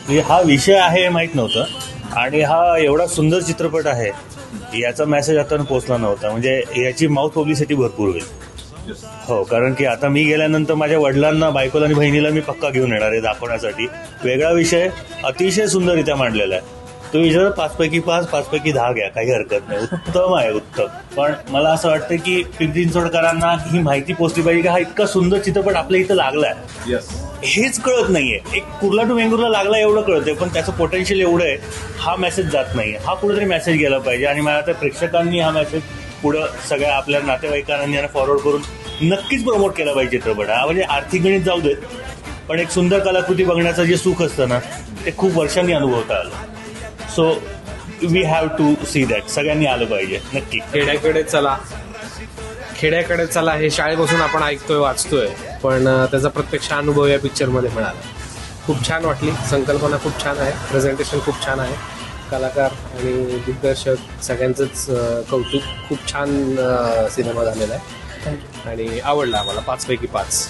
म्हणजे हा विषय आहे हे माहीत नव्हतं आणि हा एवढा सुंदर चित्रपट आहे याचा मेसेज आता पोहोचला नव्हता. म्हणजे याची माउथ पब्लिसिटी भरपूर होईल. हो, कारण की आता मी गेल्यानंतर माझ्या वडिलांना, बायकोला आणि बहिणीला मी पक्का घेऊन येणार आहे दाखवण्यासाठी. वेगळा विषय अतिशय सुंदररित्या मांडलेला आहे. तो विचार 5पैकी 5, 5पैकी 10 घ्या, काही हरकत नाही, उत्तम आहे, उत्तम. पण मला असं वाटतं की पिंपरी चिंचवडकरांना ही माहिती पोचली पाहिजे की हा इतका सुंदर चित्रपट आपल्या इथं लागलाय. हेच कळत नाहीये. एक कुर्ला टू वेंगुर्ला लागला एवढं कळतंय, पण त्याचं पोटेन्शियल एवढं आहे, हा मेसेज जात नाहीये. हा कुठेतरी मेसेज गेला पाहिजे आणि मला वाटतं प्रेक्षकांनी हा मेसेज पुढं सगळ्या आपल्या नातेवाईकांनी फॉरवर्ड करून नक्कीच प्रमोट केला पाहिजे चित्रपट. हा म्हणजे आर्थिक गणित जाऊ देत, पण एक सुंदर कलाकृती बघण्याचं जे सुख असतं ना, ते खूप वर्षांनी अनुभवता आलं. So we have to see that. सगळ्यांनी आलं पाहिजे नक्की. खेड्याकडे चला हे शाळेपासून आपण ऐकतोय, वाचतोय, पण त्याचा प्रत्यक्ष अनुभव या पिक्चरमध्ये मिळाला. खूप छान वाटली. संकल्पना खूप छान आहे, प्रेझेंटेशन खूप छान आहे, कलाकार आणि दिग्दर्शक सगळ्यांचंच कौतुक. खूप छान सिनेमा झालेला आहे आणि आवडला आम्हाला. 5पैकी 5.